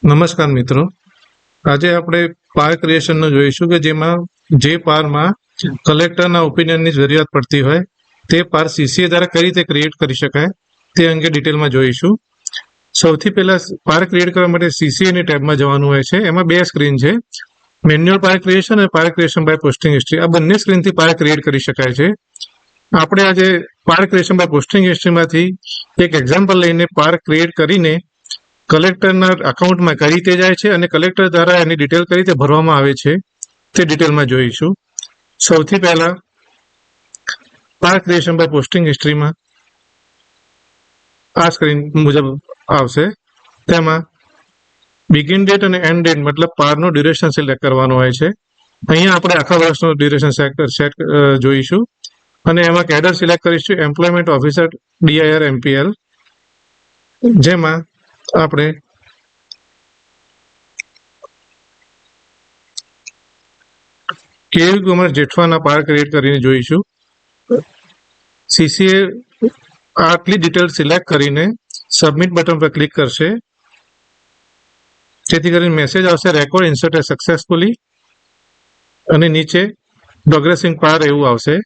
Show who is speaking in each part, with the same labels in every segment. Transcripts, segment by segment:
Speaker 1: નમસ્કાર મિત્રો, આજે આપણે પાર ક્રિએશનનું જોઈશું કે જેમાં જે પારમાં કલેક્ટરના ઓપિનિયનની જરૂરિયાત પડતી હોય તે પાર સીસીએ દ્વારા કઈ રીતે ક્રિએટ કરી શકાય તે અંગે ડિટેલમાં જોઈશું. સૌથી પહેલા પાર ક્રિએટ કરવા માટે સીસીએની ટેબમાં જવાનું હોય છે. એમાં બે સ્ક્રીન છે, મેન્યુઅલ પાર ક્રિએશન અને પાર ક્રિએશન બાય પોસ્ટિંગ હિસ્ટ્રી. આ બંને સ્ક્રીનથી પાર ક્રિએટ કરી શકાય છે. આપણે આજે પાર ક્રિએશન બાય પોસ્ટિંગ હિસ્ટ્રીમાંથી એક એક્ઝામ્પલ લઈને પાર ક્રિએટ કરીને કલેક્ટરના અકાઉન્ટમાં કઈ રીતે જાય છે અને કલેક્ટર દ્વારા એની ડિટેલ કઈ રીતે ભરવામાં આવે છે તે ડિટેલમાં જોઈશું. સૌથી પહેલા પાર ક્રિએશન બાય પોસ્ટિંગ હિસ્ટ્રીમાં આ સ્ક્રીન મુજબ આવશે. તેમાં બિગિન ડેટ અને એન્ડ ડેટ મતલબ પારનો ડ્યુરેશન સિલેક્ટ કરવાનો હોય છે. અહીંયા આપણે આખા વર્ષનો ડ્યુરેશન સેટ જોઈશું અને એમાં કેડર સિલેક્ટ કરીશું એમ્પ્લોયમેન્ટ ઓફિસર DIR MPL, જેમાં આપણે કેવી કુમાર જેઠવાના પાર ક્રિએટ કરીને જોઈશું. સીસીએ આટલી ડિટેલ સિલેક્ટ કરીને સબમિટ બટન પર ક્લિક કરશે, જેથી કરીને મેસેજ આવશે રેકોર્ડ ઇન્સર્ટેડ સક્સેસફુલી અને નીચે પ્રોગ્રેસિંગ પાર એવું આવશે,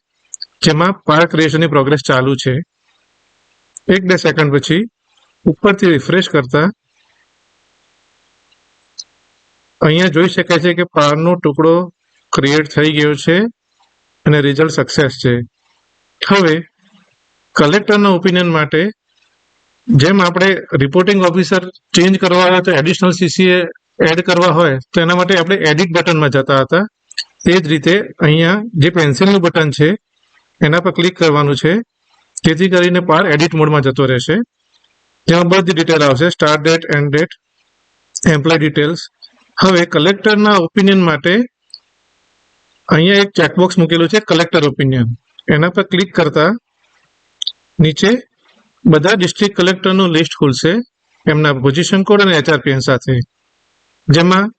Speaker 1: જેમાં પાર ક્રિએશનની પ્રોગ્રેસ ચાલુ છે. 1-2 સેકન્ડ પછી ઉપરથી રિફ્રેશ કરતા અહીંયા જોઈ શકાય છે કે પારનો ટુકડો ક્રિએટ થઈ ગયો છે અને રિઝલ્ટ સક્સેસ છે. હવે કલેક્ટરના ઓપિનિયન માટે જેમ આપણે રિપોર્ટિંગ ઓફિસર ચેન્જ કરવા હોય તો એડિશનલ સીસીએ એડ કરવા હોય તો એના માટે આપણે એડિટ બટનમાં જતા હતા. તે જ રીતે અહીંયા જે પેન્સિલનું બટન છે એના પર ક્લિક કરવાનું છે, જેથી કરીને પાર એડિટ મોડમાં જતો રહેશે. જેમાં બધી ડિટેલ આવશે, start date, end date, employ details. હવે કલેક્ટરના ઓપિનિયન માટે અહીંયા એક ચેકબોક્સ મૂકેલું છે, કલેક્ટર ઓપિનિયન. એના પર ક્લિક કરતા નીચે બધા ડિસ્ટ્રિક્ટ કલેક્ટરનું લિસ્ટ ખુલશે, એમના પોઝિશન કોડ અને HRPN સાથે, જેમાં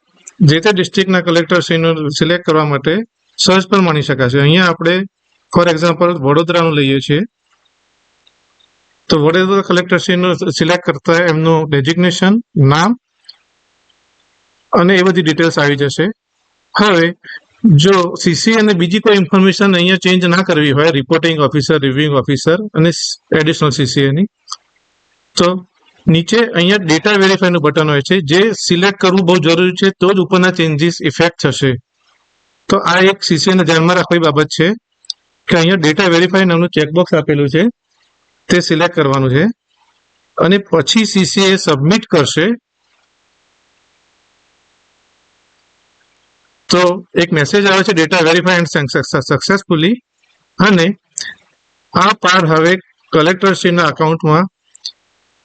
Speaker 1: જે તે ડિસ્ટ્રિક્ટના કલેક્ટરશ્રીનું સિલેક્ટ કરવા માટે સર્ચ પણ માણી શકાશે. અહીંયા આપણે ફોર એક્ઝામ્પલ વડોદરાનું લઈએ છીએ, તો વડોદરા કલેક્ટરશ્રીનું સિલેક્ટ કરતા એમનું ડેઝિગ્નેશન, નામ અને એ બધી ડિટેલ્સ આવી જશે. હવે જો સીસી અને બીજી કોઈ ઇન્ફોર્મેશન અહીંયા ચેન્જ ના કરવી હોય, રિપોર્ટિંગ ઓફિસર, રિવ્યુઇંગ ઓફિસર અને એડિશનલ સીસીએની, તો નીચે અહીંયા ડેટા વેરીફાઈનું બટન હોય છે, જે સિલેક્ટ કરવું બહુ જરૂરી છે, તો જ ઉપરના ચેન્જીસ ઇફેક્ટ થશે. તો આ એક સીસીએને ધ્યાનમાં રાખવાની બાબત છે કે અહીંયા ડેટા વેરીફાઈ નામનું ચેકબોક્સ આપેલું છે, તે સિલેક્ટ કરવાનું છે અને પછી સીસીએ સબમિટ કરશે તો એક મેસેજ આવે છે ડેટા વેરીફાઈ એન્ડ સક્સેસફુલી, અને આ પાર હવે કલેક્ટરશ્રીના અકાઉન્ટમાં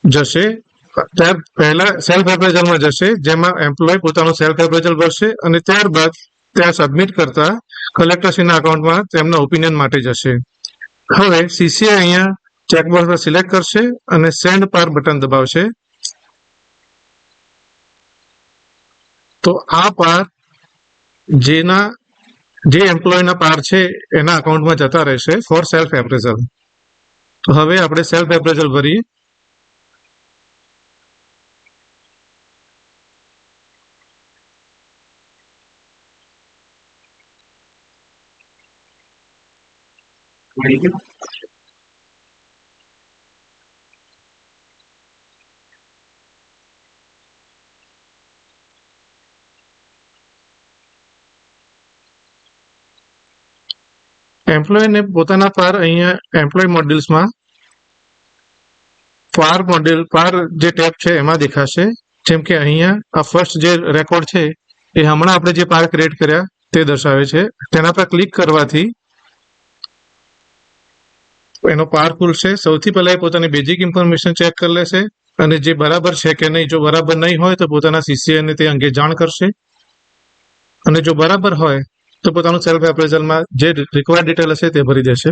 Speaker 1: જશે. ત્યાર પહેલા સેલ્ફ એપ્રેઝલમાં જશે, જેમાં એમ્પ્લોય પોતાનું સેલ્ફ એપ્રેઝલ ભરશે અને ત્યારબાદ ત્યાં સબમિટ કરતા કલેક્ટરશ્રીના અકાઉન્ટમાં તેમના ઓપિનિયન માટે જશે. હવે સીસીએ અહીંયા ચેકબોક્સ પર સિલેક્ટ કરશે અને સેન્ડ પાર બટન દબાવશે, તો આ પાર જે એમ્પ્લોયના પાર છે એના અકાઉન્ટમાં જતા રહેશે ફોર સેલ્ફ એપ્રેઝલ. તો હવે આપણે સેલ્ફ એપ્રેઝલ ભરીએ. એમ્પ્લોયને પોતાના પાર અહીંયા એમ્પ્લોય મોડ્યુલ્સમાં પાર જે ટેબ છે એમાં દેખાશે. જેમ કે અહીંયા આ ફર્સ્ટ જે રેકોર્ડ છે એ હમણાં આપણે જે પાર ક્રિએટ કર્યા તે દર્શાવે છે. તેના પર ક્લિક કરવાથી એનો પાર ખુલશે. સૌથી પહેલા એ પોતાની બેઝિક ઇન્ફોર્મેશન ચેક કરી લેશે અને જે બરાબર છે કે નહીં, જો બરાબર નહીં હોય તો પોતાના સીસીએને તે અંગે જાણ કરશે અને જો બરાબર હોય તો પોતાનું સેલ્ફ એપ્રેઝલમાં જે રિક્વાયર્ડ ડિટેલ હશે તે ભરી દેશે.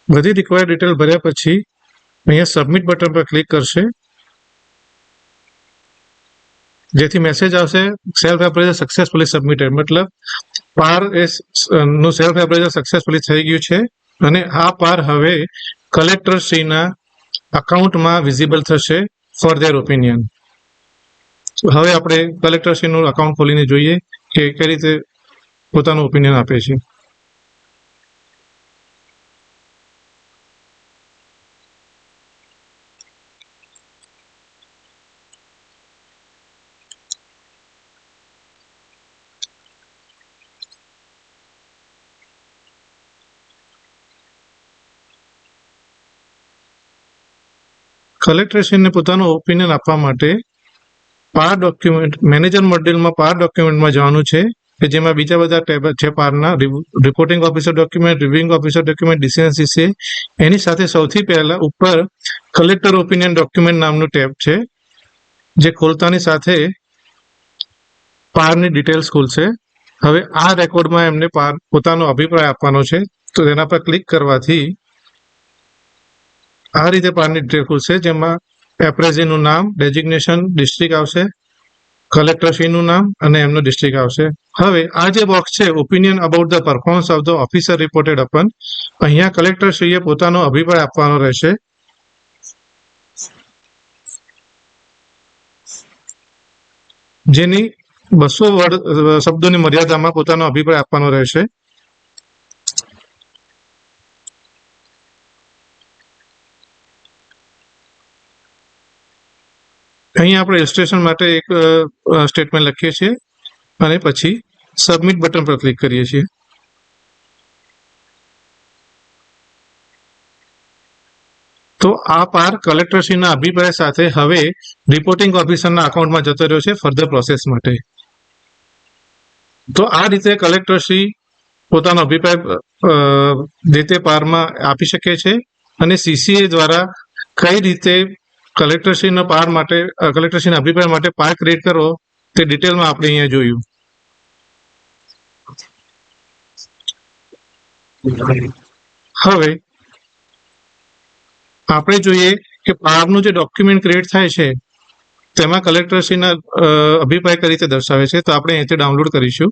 Speaker 1: બધી રિક્વાયર્ડ ડિટેલ ભર્યા પછી અહીંયા સબમિટ બટન પર ક્લિક કરશે, જેથી મેસેજ આવશે સેલ્ફ એપ્રેઝલ સક્સેસફુલી સબમિટેડ, મતલબ પાર નું સેલ્ફ એપ્રેઝલ સક્સેસફુલી થઈ ગયું છે અને આ પાર હવે કલેક્ટર શ્રીના અકાઉન્ટમાં વિઝિબલ થશે ફોર ધેર ઓપિનિયન. હવે આપણે કલેક્ટર શ્રીનું અકાઉન્ટ ખોલીને જોઈએ કે કઈ રીતે પોતાનું ઓપિનિયન આપે છે. કલેક્ટરશ્રીને પોતાનું ઓપિનિયન આપવા માટે પાર ડોક્યુમેન્ટ મેનેજર મોડ્યુલમાં પાર ડોક્યુમેન્ટમાં જવાનું છે કે જેમાં બીજા બધા ટેબ છે પારના reporting officer document, reviewing officer document, decision CC. એની સાથે સૌથી પહેલા ઉપર કલેક્ટર ઓપિનિયન ડોક્યુમેન્ટ નામનું ટેબ છે, જે ખોલતાની સાથે પારની ડિટેલ્સ ખુલશે. હવે આ રેકોર્ડમાં એમને પોતાનો અભિપ્રાય આપવાનો છે, તો તેના પર ક્લિક કરવાથી આ રીતે પારની ડિટેલ ખુલશે, જેમાં એપ્રેઝીનું નામ, ડેઝિગ્નેશન, ડિસ્ટ્રિક્ટ આવશે, કલેક્ટરશ્રીનું નામ અને એમનો ડિસ્ટ્રિક્ટ આવશે. હવે આ જે બોક્સ છે opinion about the performance of the officer reported upon, અહીંયા કલેક્ટરશ્રીએ પોતાનો અભિપ્રાય આપવાનો રહેશે. જેની 200 શબ્દોની મર્યાદામાં પોતાનો અભિપ્રાય આપવાનો રહેશે. અહીં આપણે ઇલસ્ટ્રેશન માટે એક સ્ટેટમેન્ટ લખીએ છીએ અને પછી સબમિટ બટન પર ક્લિક કરીએ છીએ. તો આ પાર કલેક્ટરશ્રીના અભિપ્રાય સાથે હવે રિપોર્ટિંગ ઓફિસરના અકાઉન્ટમાં જતો રહ્યો છે ફર્ધર પ્રોસેસ માટે. તો આ રીતે કલેક્ટરશ્રી પોતાનો અભિપ્રાય જે તે પારમાં આપી શકે છે અને સીસીએ દ્વારા કઈ રીતે કલેક્ટરશ્રીના પાર માટે કલેક્ટરશ્રીના અભિપ્રાય માટે પાર ક્રિએટ કરવો તે ડિટેલમાં આપણે અહીંયા જોયું. હવે આપણે જોઈએ કે પારનું જે ડોક્યુમેન્ટ ક્રિએટ થાય છે તેમાં કલેક્ટરશ્રીના અભિપ્રાય કઈ રીતે દર્શાવે છે, તો આપણે અહીંથી ડાઉનલોડ કરીશું.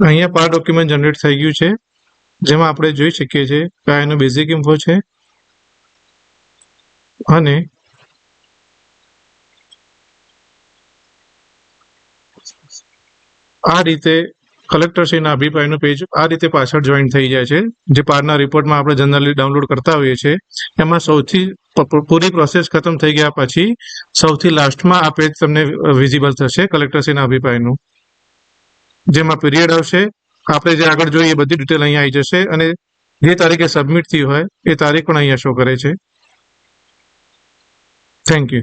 Speaker 1: અહીંયા પાર ડોક્યુમેન્ટ જનરેટ થઈ ગયું છે, જેમાં આપણે જોઈ શકીએ છીએ કે આ એનો બેઝિક ઇન્ફો છે અને આ રીતે કલેક્ટરશ્રીના અભિપ્રાયનું પેજ આ રીતે પાછળ જોઈન થઈ જાય છે, જે પારના રિપોર્ટમાં આપણે જનરલી ડાઉનલોડ કરતા હોઈએ છીએ. એમાં સૌથી પૂરી પ્રોસેસ ખતમ થઈ ગયા પછી સૌથી લાસ્ટમાં આ પેજ તમને વિઝિબલ થશે કલેક્ટરશ્રીના અભિપ્રાયનું, જેમાં પીરિયડ આવશે. આપણે જે આગળ જોઈએ એ બધી ડિટેલ અહીંયા આવી જશે અને જે તારીખે સબમિટ થયું હોય એ તારીખ પણ અહીંયા શો કરે છે. Thank you.